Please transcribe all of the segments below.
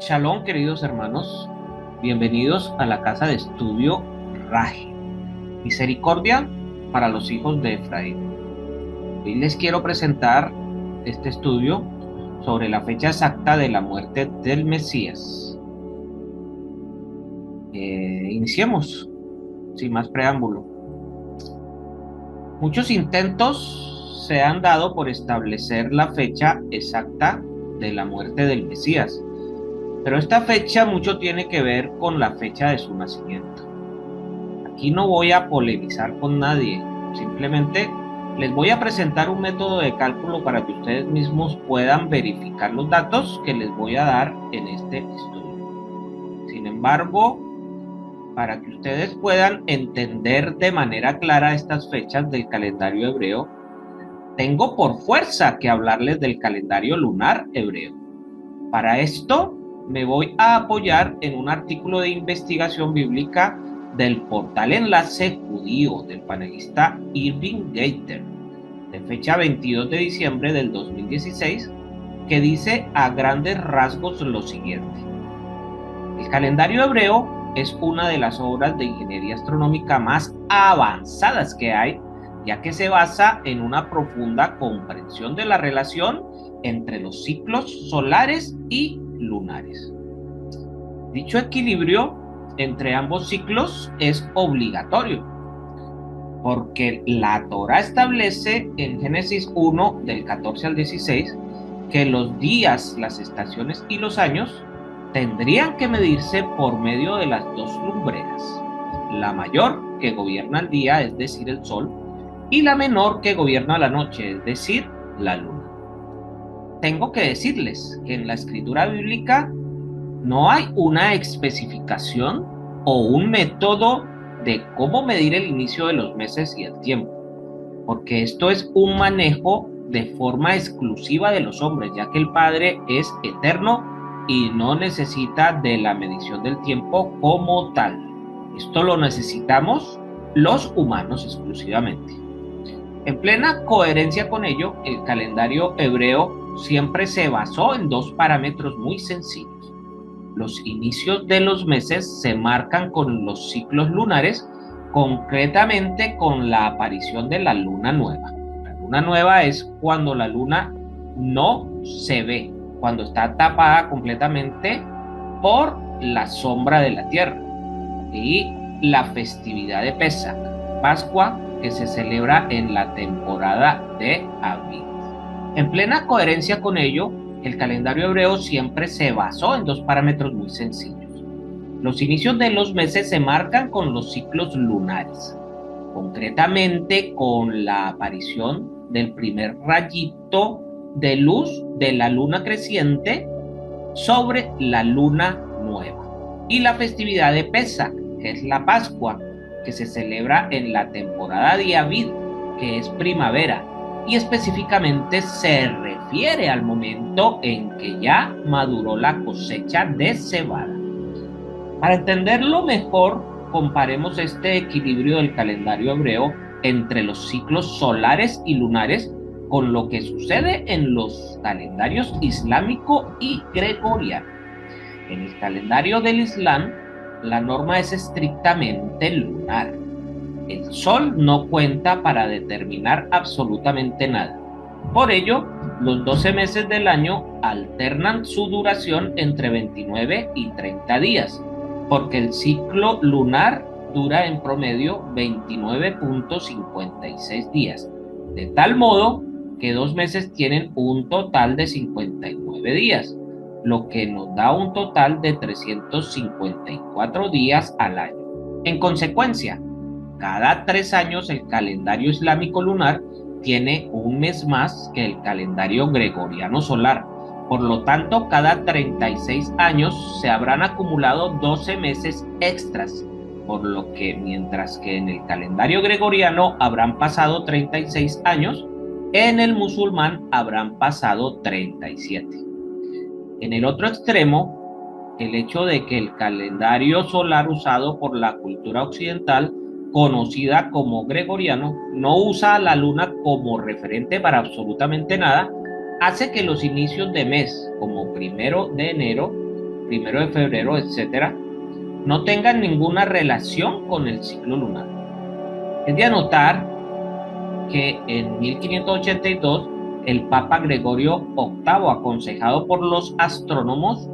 Shalom, queridos hermanos, bienvenidos a la casa de estudio Raji, Misericordia para los hijos de Efraín. Hoy les quiero presentar este estudio sobre la fecha exacta de la muerte del Mesías. Iniciemos, sin más preámbulo. Muchos intentos se han dado por establecer la fecha exacta de la muerte del Mesías, pero esta fecha mucho tiene que ver con la fecha de su nacimiento. Aquí no voy a polemizar con nadie, simplemente les voy a presentar un método de cálculo para que ustedes mismos puedan verificar los datos que les voy a dar en este estudio. Sin embargo, para que ustedes puedan entender de manera clara estas fechas del calendario hebreo, tengo por fuerza que hablarles del calendario lunar hebreo. Para esto me voy a apoyar en un artículo de investigación bíblica del portal Enlace Judío del panelista Irving Gaiter, de fecha 22 de diciembre del 2016, que dice a grandes rasgos lo siguiente. El calendario hebreo es una de las obras de ingeniería astronómica más avanzadas que hay, ya que se basa en una profunda comprensión de la relación entre los ciclos solares y lunares. Dicho equilibrio entre ambos ciclos es obligatorio, porque la Torá establece en Génesis 1, del 14 al 16, que los días, las estaciones y los años tendrían que medirse por medio de las dos lumbreras, la mayor que gobierna el día, es decir, el sol, y la menor que gobierna la noche, es decir, la luna. Tengo que decirles que en la escritura bíblica no hay una especificación o un método de cómo medir el inicio de los meses y el tiempo, porque esto es un manejo de forma exclusiva de los hombres, ya que el Padre es eterno y no necesita de la medición del tiempo como tal. Esto lo necesitamos los humanos exclusivamente. En plena coherencia con ello, el calendario hebreo siempre se basó en dos parámetros muy sencillos. Los inicios de los meses se marcan con los ciclos lunares, concretamente con la aparición de la luna nueva. La luna nueva es cuando la luna no se ve, cuando está tapada completamente por la sombra de la tierra. Y la festividad de Pesach, Pascua, que se celebra en la temporada de Aviv. En plena coherencia con ello, el calendario hebreo siempre se basó en dos parámetros muy sencillos. Los inicios de los meses se marcan con los ciclos lunares, concretamente con la aparición del primer rayito de luz de la luna creciente sobre la luna nueva. Y la festividad de Pesach, que es la Pascua, que se celebra en la temporada de Aviv, que es primavera, y específicamente se refiere al momento en que ya maduró la cosecha de cebada. Para entenderlo mejor, comparemos este equilibrio del calendario hebreo entre los ciclos solares y lunares con lo que sucede en los calendarios islámico y gregoriano. En el calendario del Islam, la norma es estrictamente lunar. El sol no cuenta para determinar absolutamente nada. Por ello, los 12 meses del año alternan su duración entre 29 y 30 días, porque el ciclo lunar dura en promedio 29.56 días, de tal modo que 2 meses tienen un total de 59 días, lo que nos da un total de 354 días al año. En consecuencia, cada 3 años el calendario islámico lunar tiene un mes más que el calendario gregoriano solar. Por lo tanto, cada 36 años se habrán acumulado 12 meses extras, por lo que mientras que en el calendario gregoriano habrán pasado 36 años, en el musulmán habrán pasado 37. En el otro extremo, el hecho de que el calendario solar usado por la cultura occidental, conocida como gregoriano, no usa a la luna como referente para absolutamente nada, hace que los inicios de mes, como 1 de enero, 1 de febrero, etcétera, no tengan ninguna relación con el ciclo lunar. Es de anotar que en 1582 el Papa Gregorio VIII, aconsejado por los astrónomos,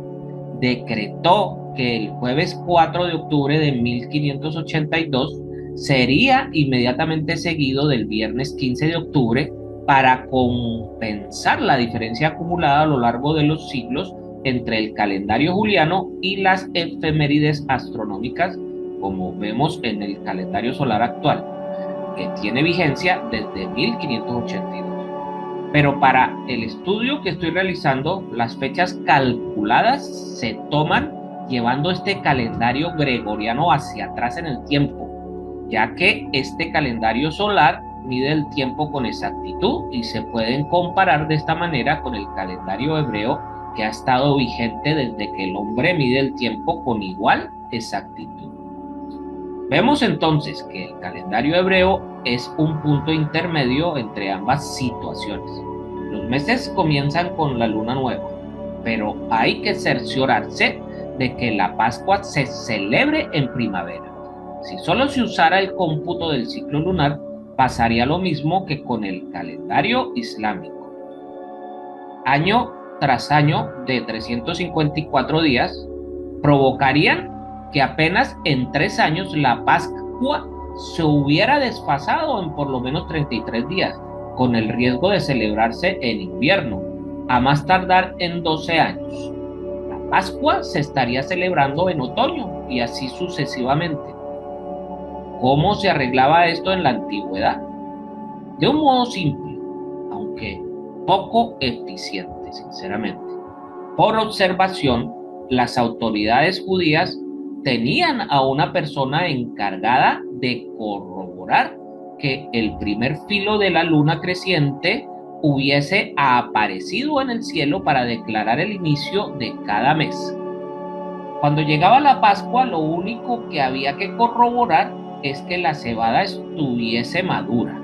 decretó que el jueves 4 de octubre de 1582 sería inmediatamente seguido del viernes 15 de octubre para compensar la diferencia acumulada a lo largo de los siglos entre el calendario juliano y las efemérides astronómicas, como vemos en el calendario solar actual, que tiene vigencia desde 1582. Pero para el estudio que estoy realizando, las fechas calculadas se toman llevando este calendario gregoriano hacia atrás en el tiempo, ya que este calendario solar mide el tiempo con exactitud y se pueden comparar de esta manera con el calendario hebreo, que ha estado vigente desde que el hombre mide el tiempo con igual exactitud. Vemos entonces que el calendario hebreo es un punto intermedio entre ambas situaciones. Los meses comienzan con la luna nueva, pero hay que cerciorarse de que la Pascua se celebre en primavera. Si solo se usara el cómputo del ciclo lunar, pasaría lo mismo que con el calendario islámico. Año tras año de 354 días provocarían que apenas en 3 años la Pascua se hubiera desfasado en por lo menos 33 días, con el riesgo de celebrarse en invierno, a más tardar en 12 años. La Pascua se estaría celebrando en otoño y así sucesivamente. ¿Cómo se arreglaba esto en la antigüedad? De un modo simple, aunque poco eficiente, sinceramente. Por observación, las autoridades judías tenían a una persona encargada de corroborar que el primer filo de la luna creciente hubiese aparecido en el cielo para declarar el inicio de cada mes. Cuando llegaba la Pascua, lo único que había que corroborar es que la cebada estuviese madura.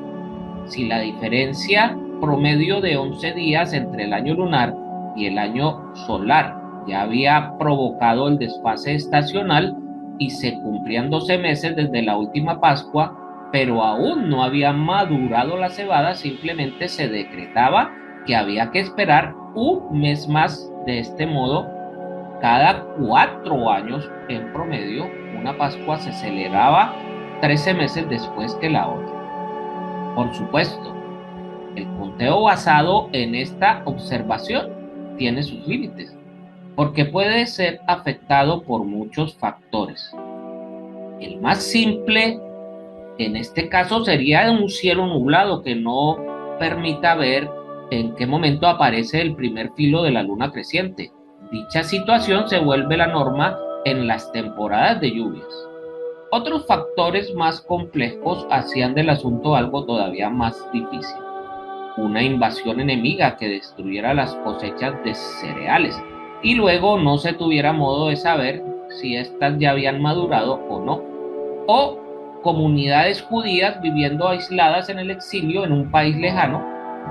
Si la diferencia promedio de 11 días entre el año lunar y el año solar ya había provocado el desfase estacional y se cumplían 12 meses desde la última Pascua, pero aún no había madurado la cebada, simplemente se decretaba que había que esperar un mes más. De este modo, cada 4 años en promedio, una Pascua se celebraba 13 meses después que la otra. Por supuesto, el conteo basado en esta observación tiene sus límites, porque puede ser afectado por muchos factores. El más simple en este caso sería un cielo nublado que no permita ver en qué momento aparece el primer filo de la luna creciente. Dicha situación se vuelve la norma en las temporadas de lluvias. Otros factores más complejos hacían del asunto algo todavía más difícil. Una invasión enemiga que destruyera las cosechas de cereales y luego no se tuviera modo de saber si éstas ya habían madurado o no. O comunidades judías viviendo aisladas en el exilio en un país lejano,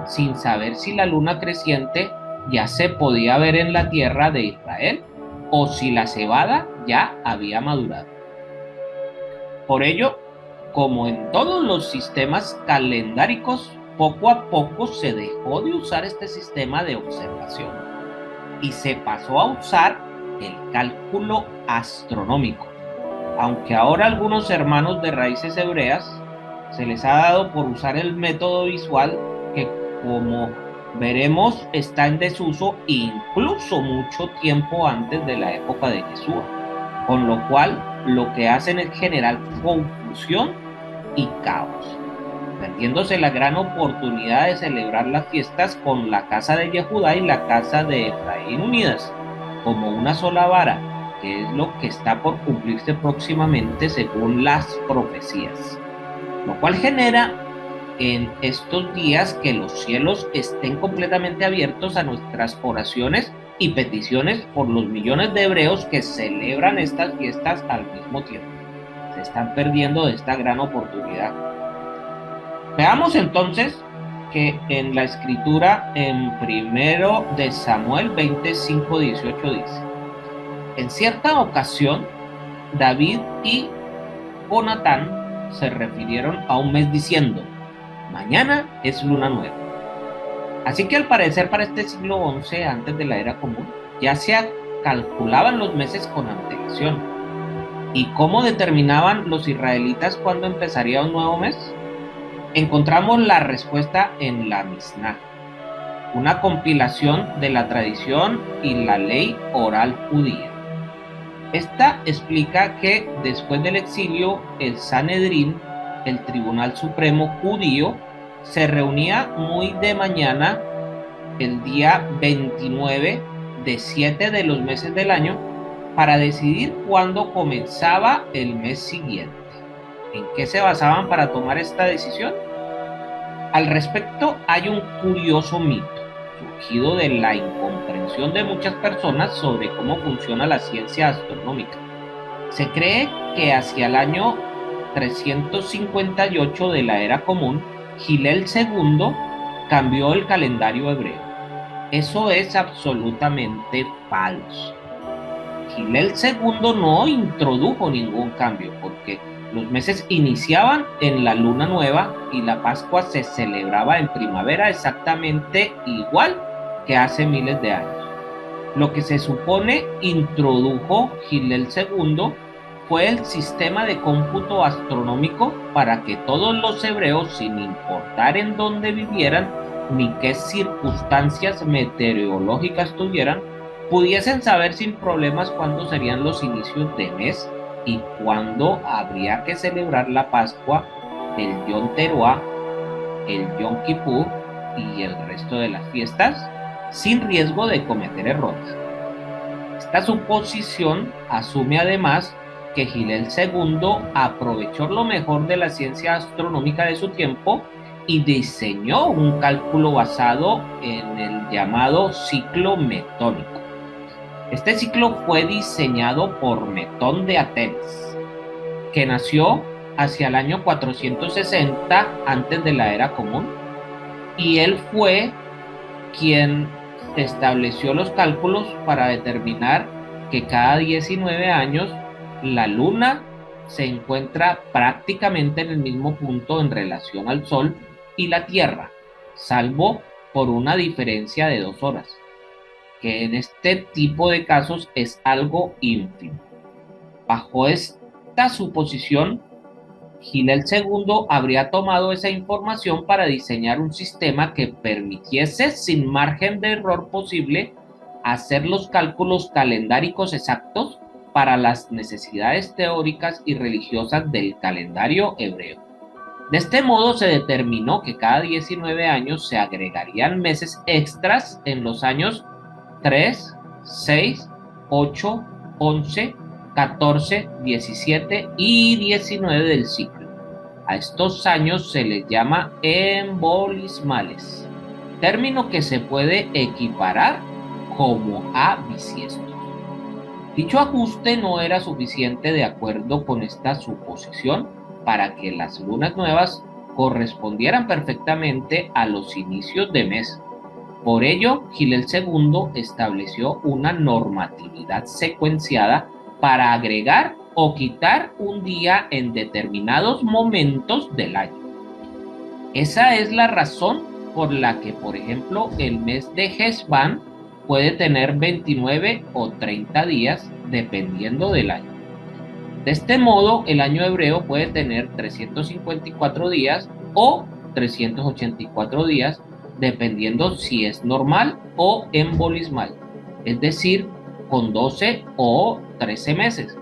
sin saber si la luna creciente ya se podía ver en la tierra de Israel o si la cebada ya había madurado. Por ello, como en todos los sistemas calendáricos, poco a poco se dejó de usar este sistema de observación y se pasó a usar el cálculo astronómico. Aunque ahora algunos hermanos de raíces hebreas se les ha dado por usar el método visual, que como veremos está en desuso incluso mucho tiempo antes de la época de Yeshua, con lo cual lo que hacen es generar confusión y caos, perdiéndose la gran oportunidad de celebrar las fiestas con la casa de Yehudá y la casa de Efraín unidas como una sola vara, que es lo que está por cumplirse próximamente según las profecías, lo cual genera en estos días que los cielos estén completamente abiertos a nuestras oraciones y peticiones por los millones de hebreos que celebran estas fiestas al mismo tiempo. Se están perdiendo de esta gran oportunidad. Veamos entonces que en la escritura en 1 de Samuel 25:18 dice: En cierta ocasión, David y Jonatán se refirieron a un mes diciendo: mañana es luna nueva. Así que al parecer para este siglo XI antes de la era común ya se calculaban los meses con antelación. ¿Y cómo determinaban los israelitas cuándo empezaría un nuevo mes? Encontramos la respuesta en la Misná, una compilación de la tradición y la ley oral judía. Esta explica que después del exilio, el Sanedrín, el Tribunal Supremo judío, se reunía muy de mañana, el día 29 de 7 de los meses del año, para decidir cuándo comenzaba el mes siguiente. ¿En qué se basaban para tomar esta decisión? Al respecto, hay un curioso mito surgido de la incomprensión de muchas personas sobre cómo funciona la ciencia astronómica. Se cree que hacia el año 358 de la era común, Gilel II cambió el calendario hebreo. Eso es absolutamente falso. Gilel II no introdujo ningún cambio porque los meses iniciaban en la luna nueva y la Pascua se celebraba en primavera exactamente igual que hace miles de años. Lo que se supone introdujo Gilel II fue el sistema de cómputo astronómico para que todos los hebreos, sin importar en dónde vivieran ni qué circunstancias meteorológicas tuvieran, pudiesen saber sin problemas cuándo serían los inicios de mes y cuándo habría que celebrar la Pascua, el Yom Teruah, el Yom Kippur y el resto de las fiestas, sin riesgo de cometer errores. Esta suposición asume además que Gilel II aprovechó lo mejor de la ciencia astronómica de su tiempo y diseñó un cálculo basado en el llamado ciclo metónico. Este ciclo fue diseñado por Metón de Atenas, que nació hacia el año 460 antes de la era común, y él fue quien estableció los cálculos para determinar que cada 19 años la luna se encuentra prácticamente en el mismo punto en relación al Sol y la Tierra, salvo por una diferencia de 2 horas, que en este tipo de casos es algo ínfimo. Bajo esta suposición, Gilel II habría tomado esa información para diseñar un sistema que permitiese, sin margen de error posible, hacer los cálculos calendáricos exactos para las necesidades teóricas y religiosas del calendario hebreo. De este modo se determinó que cada 19 años se agregarían meses extras en los años 3, 6, 8, 11, 14, 17 y 19 del ciclo. A estos años se les llama embolismales, término que se puede equiparar como a bisiestos. Dicho ajuste no era suficiente de acuerdo con esta suposición para que las lunas nuevas correspondieran perfectamente a los inicios de mes. Por ello, Gilel II estableció una normatividad secuenciada para agregar o quitar un día en determinados momentos del año. Esa es la razón por la que, por ejemplo, el mes de Heshvan puede tener 29 o 30 días dependiendo del año. De este modo, el año hebreo puede tener 354 días o 384 días dependiendo si es normal o embolismal, es decir, con 12 o 13 meses.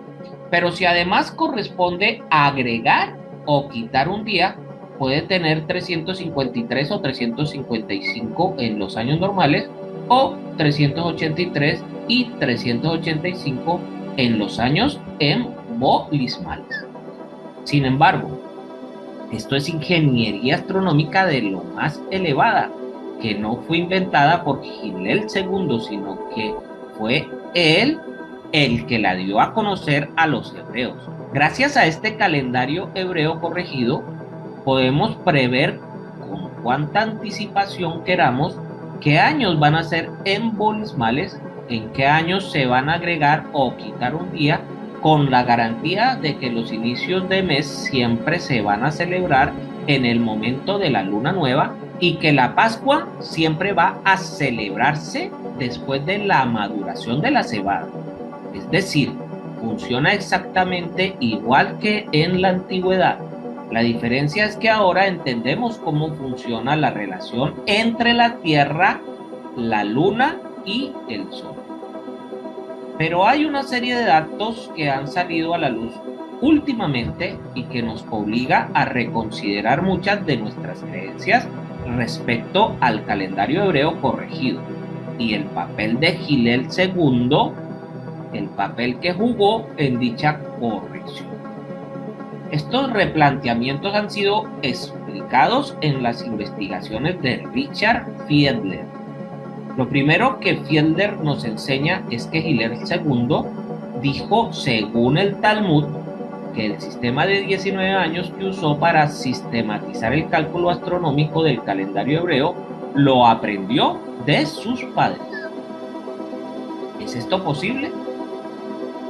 Pero si además corresponde a agregar o quitar un día, puede tener 353 o 355 en los años normales o 383 y 385 en los años embolismales. Sin embargo, esto es ingeniería astronómica de lo más elevada, que no fue inventada por Gilel II, sino que fue él el que la dio a conocer a los hebreos. Gracias a este calendario hebreo corregido, podemos prever con cuánta anticipación queramos qué años van a ser embolismales en qué años se van a agregar o quitar un día, con la garantía de que los inicios de mes siempre se van a celebrar en el momento de la luna nueva y que la Pascua siempre va a celebrarse después de la maduración de la cebada. Es decir, funciona exactamente igual que en la antigüedad. La diferencia es que ahora entendemos cómo funciona la relación entre la Tierra, la Luna y el Sol. Pero hay una serie de datos que han salido a la luz últimamente y que nos obliga a reconsiderar muchas de nuestras creencias respecto al calendario hebreo corregido y el papel de Hillel II, el papel que jugó en dicha corrección. Estos replanteamientos han sido explicados en las investigaciones de Richard Fiedler. Lo primero que Fiedler nos enseña es que Hillel II dijo, según el Talmud, que el sistema de 19 años que usó para sistematizar el cálculo astronómico del calendario hebreo lo aprendió de sus padres. ¿Es esto posible?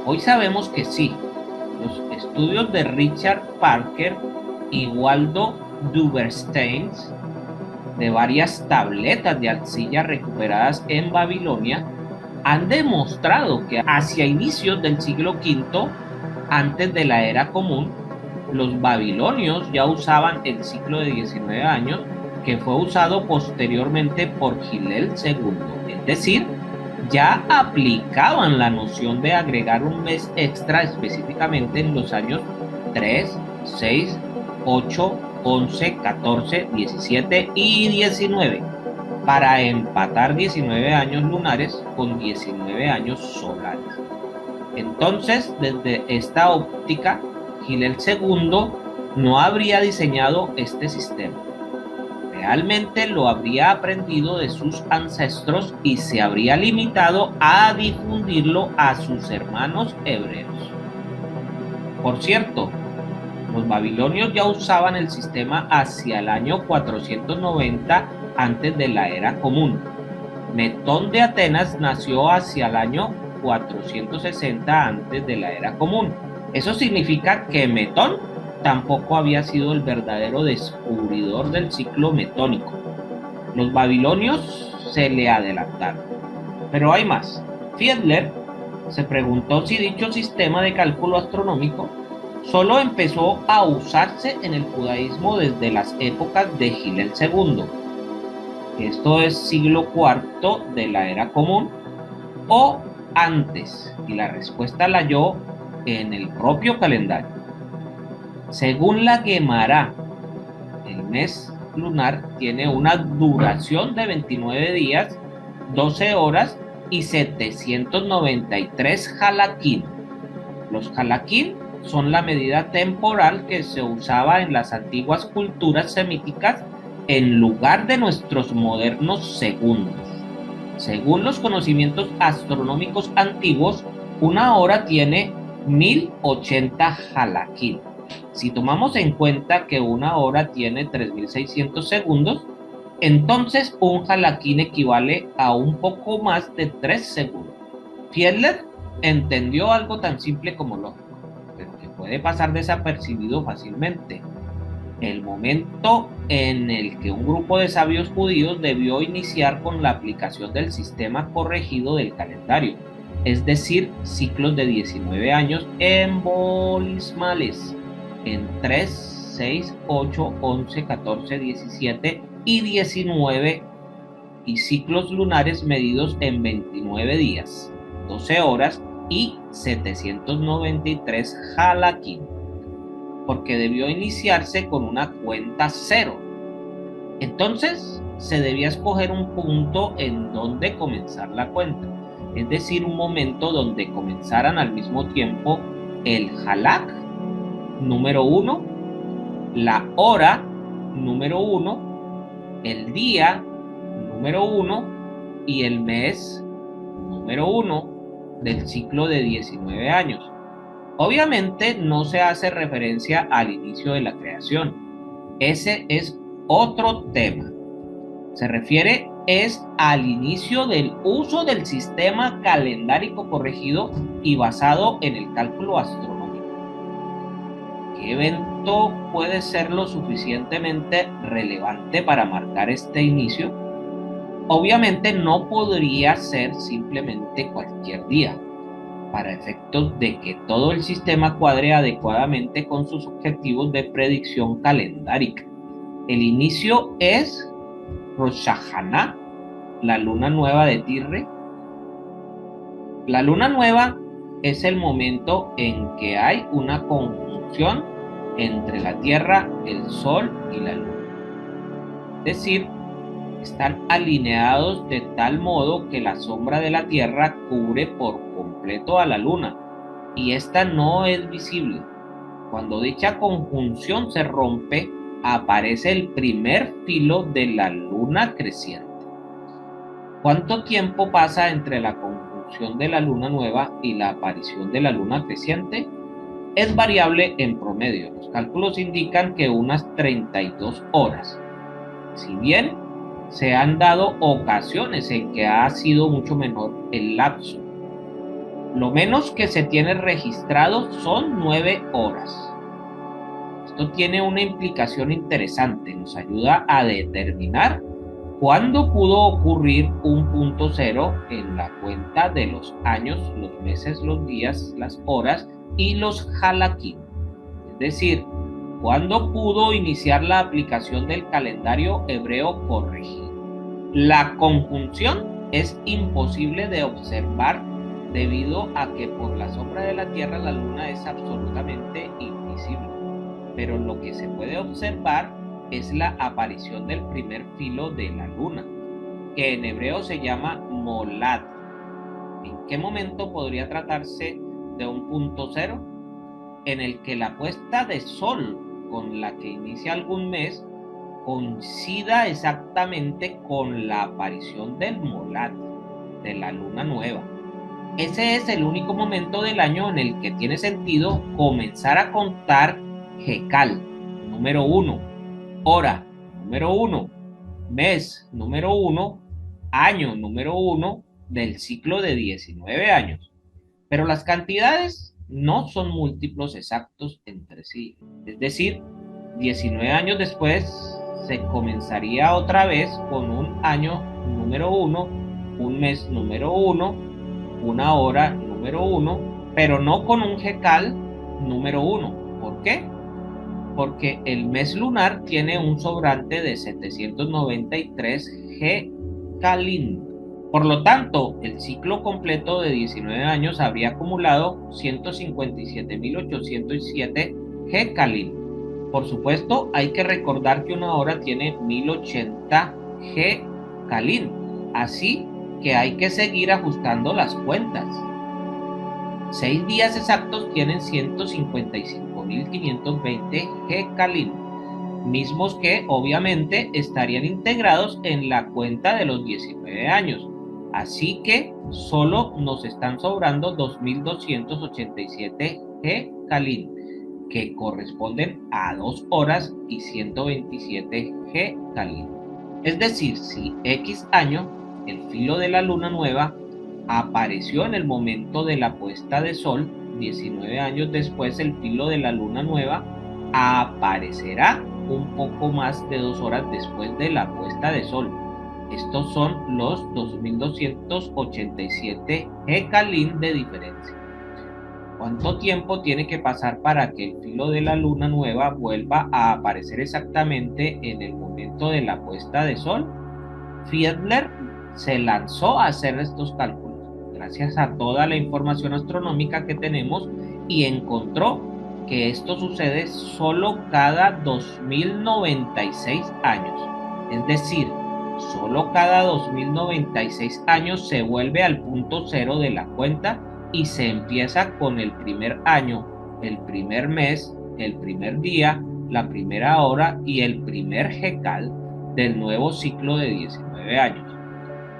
Hoy sabemos que sí. Los estudios de Richard Parker y Waldo Duberstein de varias tabletas de arcilla recuperadas en Babilonia han demostrado que hacia inicios del siglo V, antes de la era común, los babilonios ya usaban el ciclo de 19 años que fue usado posteriormente por Hillel II, es decir, ya aplicaban la noción de agregar un mes extra específicamente en los años 3, 6, 8, 11, 14, 17 y 19 para empatar 19 años lunares con 19 años solares. Entonces, desde esta óptica, Hillel II no habría diseñado este sistema. Realmente lo habría aprendido de sus ancestros y se habría limitado a difundirlo a sus hermanos hebreos. Por cierto, los babilonios ya usaban el sistema hacia el año 490 antes de la era común. Metón de Atenas nació hacia el año 460 antes de la era común. Eso significa que Metón tampoco había sido el verdadero descubridor del ciclo metónico. Los babilonios se le adelantaron. Pero hay más. Fiedler se preguntó si dicho sistema de cálculo astronómico solo empezó a usarse en el judaísmo desde las épocas de Hillel II. Esto es siglo IV de la era común o antes, y la respuesta la halló en el propio calendario. Según la Guemará, el mes lunar tiene una duración de 29 días, 12 horas y 793 halaquín. Los halaquín son la medida temporal que se usaba en las antiguas culturas semíticas en lugar de nuestros modernos segundos. Según los conocimientos astronómicos antiguos, una hora tiene 1080 halaquín. Si tomamos en cuenta que una hora tiene 3600 segundos, entonces un halaquín equivale a un poco más de 3 segundos. Fiedler entendió algo tan simple como lógico, pero que puede pasar desapercibido fácilmente. El momento en el que un grupo de sabios judíos debió iniciar con la aplicación del sistema corregido del calendario, es decir, ciclos de 19 años embolismales en 3, 6, 8, 11, 14, 17 y 19 y ciclos lunares medidos en 29 días, 12 horas y 793 halaquín, porque debió iniciarse con una cuenta cero. Entonces, se debía escoger un punto en donde comenzar la cuenta, es decir, un momento donde comenzaran al mismo tiempo el halak número 1, la hora número 1, el día número 1 y el mes número 1 del ciclo de 19 años. Obviamente no se hace referencia al inicio de la creación. Ese es otro tema. Se refiere es al inicio del uso del sistema calendárico corregido y basado en el cálculo astronómico. ¿Qué evento puede ser lo suficientemente relevante para marcar este inicio? Obviamente no podría ser simplemente cualquier día, para efectos de que todo el sistema cuadre adecuadamente con sus objetivos de predicción calendárica. El inicio es Rosh Hashanah, la luna nueva de Tirre. La luna nueva es el momento en que hay una conjunción entre la Tierra, el Sol y la Luna. Es decir, están alineados de tal modo que la sombra de la Tierra cubre por completo a la Luna y esta no es visible. Cuando dicha conjunción se rompe, aparece el primer filo de la Luna creciente. ¿Cuánto tiempo pasa entre la conjunción de la Luna nueva y la aparición de la Luna creciente? Es variable en promedio. Los cálculos indican que unas 32 horas. Si bien se han dado ocasiones en que ha sido mucho menor el lapso. Lo menos que se tiene registrado son 9 horas. Esto tiene una implicación interesante, nos ayuda a determinar cuándo pudo ocurrir un punto cero en la cuenta de los años, los meses, los días, las horas y los halakim. Es decir, ¿cuándo pudo iniciar la aplicación del calendario hebreo corregido? La conjunción es imposible de observar debido a que por la sombra de la Tierra la Luna es absolutamente invisible. Pero lo que se puede observar es la aparición del primer filo de la Luna, que en hebreo se llama molad. ¿En qué momento podría tratarse de un punto cero? En el que la puesta de sol con la que inicia algún mes coincida exactamente con la aparición del molad, de la luna nueva. Ese es el único momento del año en el que tiene sentido comenzar a contar Hekal, número 1, hora, número 1, mes, número 1, año, número 1 del ciclo de 19 años. Pero las cantidades no son múltiplos exactos entre sí. Es decir, 19 años después se comenzaría otra vez con un año número 1, un mes número 1, una hora número 1, pero no con un Hekal número 1. ¿Por qué? Porque el mes lunar tiene un sobrante de 793 Hekalim. Por lo tanto, el ciclo completo de 19 años habría acumulado 157.807 Hekalim. Por supuesto, hay que recordar que una hora tiene 1080 Hekalim, así que hay que seguir ajustando las cuentas. 6 días exactos tienen 155.520 Hekalim, mismos que obviamente estarían integrados en la cuenta de los 19 años. Así que solo nos están sobrando 2.287 Hekalim, que corresponden a 2 horas y 127 Hekalim. Es decir, si X año, el filo de la luna nueva, apareció en el momento de la puesta de sol, 19 años después el filo de la luna nueva aparecerá un poco más de 2 horas después de la puesta de sol. Estos son los 2.287 Hekalim de diferencia. ¿Cuánto tiempo tiene que pasar para que el filo de la luna nueva vuelva a aparecer exactamente en el momento de la puesta de sol? Fiedler se lanzó a hacer estos cálculos gracias a toda la información astronómica que tenemos y encontró que esto sucede solo cada 2096 años. Es decir, solo cada 2096 años se vuelve al punto cero de la cuenta y se empieza con el primer año, el primer mes, el primer día, la primera hora y el primer Hekal del nuevo ciclo de 19 años.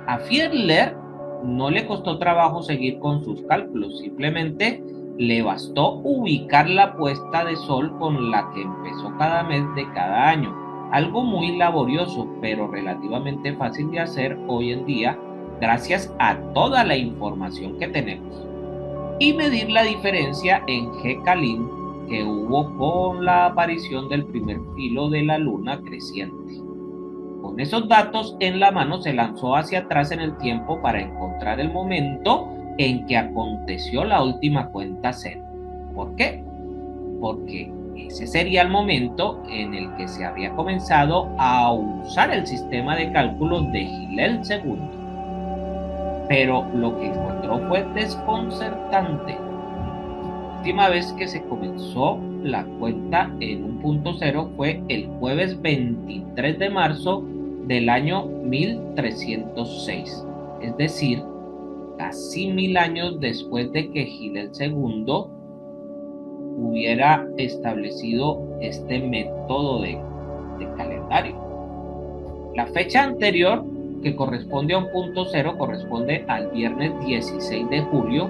A Fiedler no le costó trabajo seguir con sus cálculos, simplemente le bastó ubicar la puesta de sol con la que empezó cada mes de cada año. algo muy laborioso, pero relativamente fácil de hacer hoy en día gracias a toda la información que tenemos. Y medir la diferencia en G-Calin que hubo con la aparición del primer filo de la luna creciente. Con esos datos en la mano se lanzó hacia atrás en el tiempo para encontrar el momento en que aconteció la última cuenta cero. ¿Por qué? Porque ese sería el momento en el que se había comenzado a usar el sistema de cálculo de Hillel II. Pero lo que encontró fue desconcertante. La última vez que se comenzó la cuenta en un punto cero fue el jueves 23 de marzo del año 1306, es decir, casi 1000 años después de que Hillel II hubiera establecido este método de calendario. La fecha anterior, que corresponde a un punto cero, corresponde al viernes 16 de julio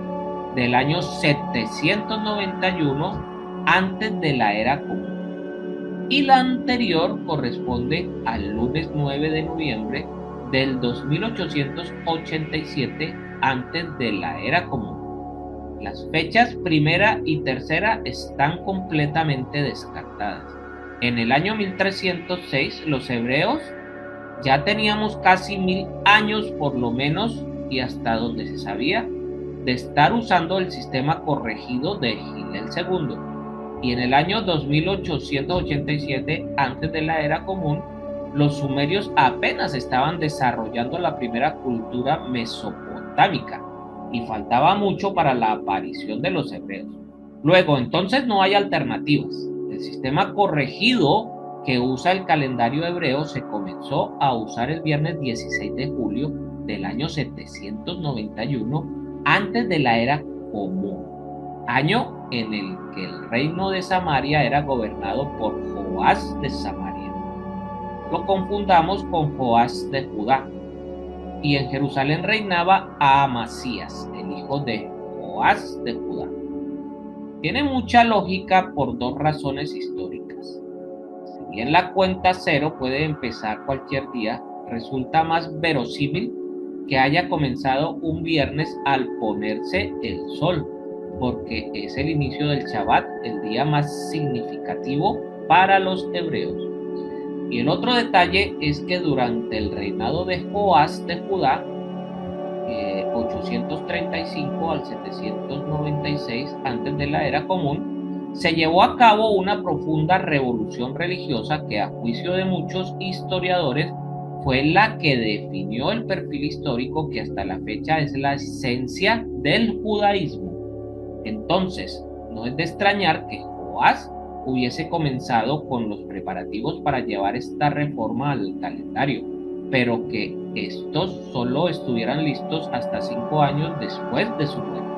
del año 791 antes de la era común. Y la anterior corresponde al lunes 9 de noviembre del 2887 antes de la era común. Las fechas primera y tercera están completamente descartadas. En el año 1306 los hebreos ya teníamos casi 1000 años por lo menos, y hasta donde se sabía, de estar usando el sistema corregido de Hillel II. Y en el año 2887, antes de la era común, los sumerios apenas estaban desarrollando la primera cultura mesopotámica y faltaba mucho para la aparición de los hebreos. Luego, entonces no hay alternativas. El sistema corregido que usa el calendario hebreo se comenzó a usar el viernes 16 de julio del año 791 antes de la era común, año en el que el reino de Samaria era gobernado por Joás de Samaria. Lo confundamos con Joás de Judá. Y en Jerusalén reinaba Amasías, el hijo de Joás de Judá. Tiene mucha lógica por dos razones históricas. Si bien la cuenta cero puede empezar cualquier día, resulta más verosímil que haya comenzado un viernes al ponerse el sol, porque es el inicio del Shabbat, el día más significativo para los hebreos. Y el otro detalle es que durante el reinado de Joás de Judá, 835 al 796 antes de la era común, se llevó a cabo una profunda revolución religiosa que, a juicio de muchos historiadores, fue la que definió el perfil histórico que hasta la fecha es la esencia del judaísmo. Entonces, no es de extrañar que Joás hubiese comenzado con los preparativos para llevar esta reforma al calendario, pero que estos solo estuvieran listos hasta 5 años después de su muerte.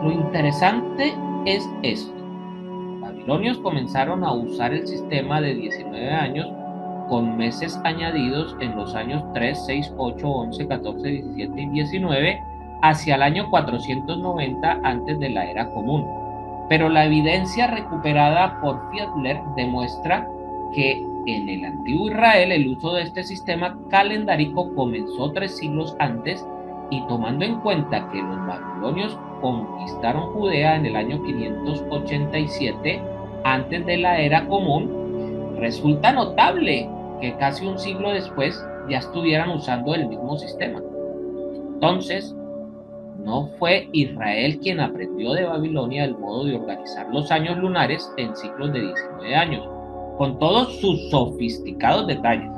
Lo interesante es esto. Los babilonios comenzaron a usar el sistema de 19 años con meses añadidos en los años 3, 6, 8, 11, 14, 17 y 19 hacia el año 490 antes de la era común. Pero la evidencia recuperada por Fiedler demuestra que en el antiguo Israel el uso de este sistema calendárico comenzó 3 siglos antes, y tomando en cuenta que los babilonios conquistaron Judea en el año 587 antes de la era común, resulta notable que casi un siglo después ya estuvieran usando el mismo sistema. Entonces, no fue Israel quien aprendió de Babilonia el modo de organizar los años lunares en ciclos de 19 años, con todos sus sofisticados detalles.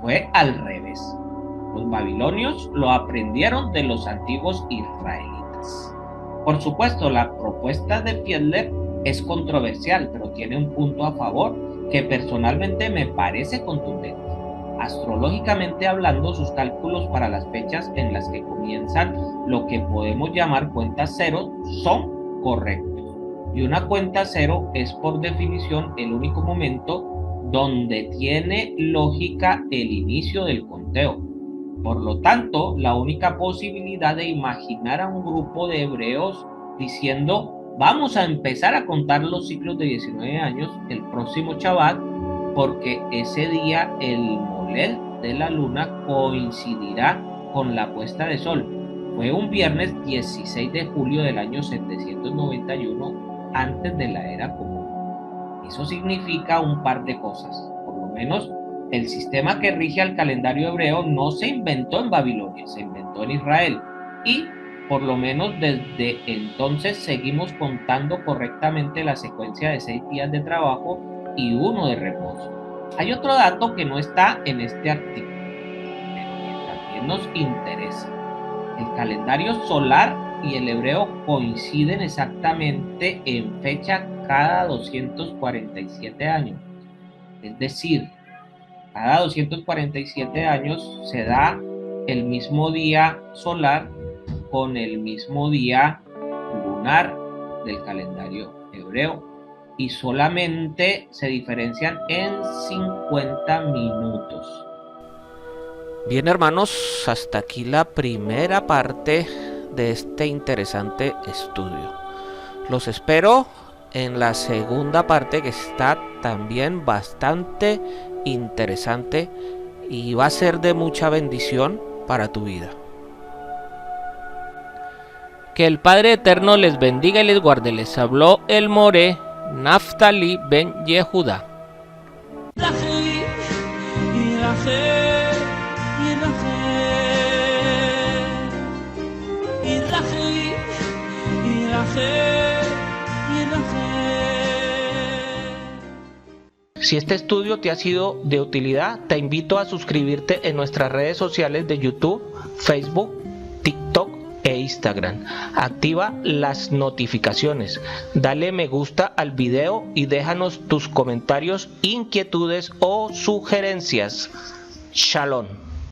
Fue al revés. Los babilonios lo aprendieron de los antiguos israelitas. Por supuesto, la propuesta de Fiedler es controversial, pero tiene un punto a favor que personalmente me parece contundente. Astrológicamente hablando, sus cálculos para las fechas en las que comienzan lo que podemos llamar cuenta cero son correctos. Y una cuenta cero es por definición el único momento donde tiene lógica el inicio del conteo. Por lo tanto, la única posibilidad de imaginar a un grupo de hebreos diciendo vamos a empezar a contar los ciclos de 19 años el próximo Shabbat porque ese día el moled de la luna coincidirá con la puesta de sol. Fue un viernes 16 de julio del año 791 antes de la era común. Eso significa un par de cosas. Por lo menos el sistema que rige al calendario hebreo no se inventó en Babilonia, se inventó en Israel. Y por lo menos desde entonces seguimos contando correctamente la secuencia de 6 días de trabajo y 1 de reposo. Hay otro dato que no está en este artículo, pero que también nos interesa. El calendario solar y el hebreo coinciden exactamente en fecha cada 247 años. Es decir, cada 247 años se da el mismo día solar con el mismo día lunar del calendario hebreo y solamente se diferencian en 50 minutos. Bien, hermanos, hasta aquí la primera parte de este interesante estudio. Los espero en la segunda parte, que está también bastante interesante y va a ser de mucha bendición para tu vida. Que el Padre Eterno les bendiga y les guarde. Les habló el More Naftali Ben Yehuda. Si este estudio te ha sido de utilidad, te invito a suscribirte en nuestras redes sociales de YouTube, Facebook, TikTok e Instagram. Activa las notificaciones, dale me gusta al video y déjanos tus comentarios, inquietudes o sugerencias. Shalom.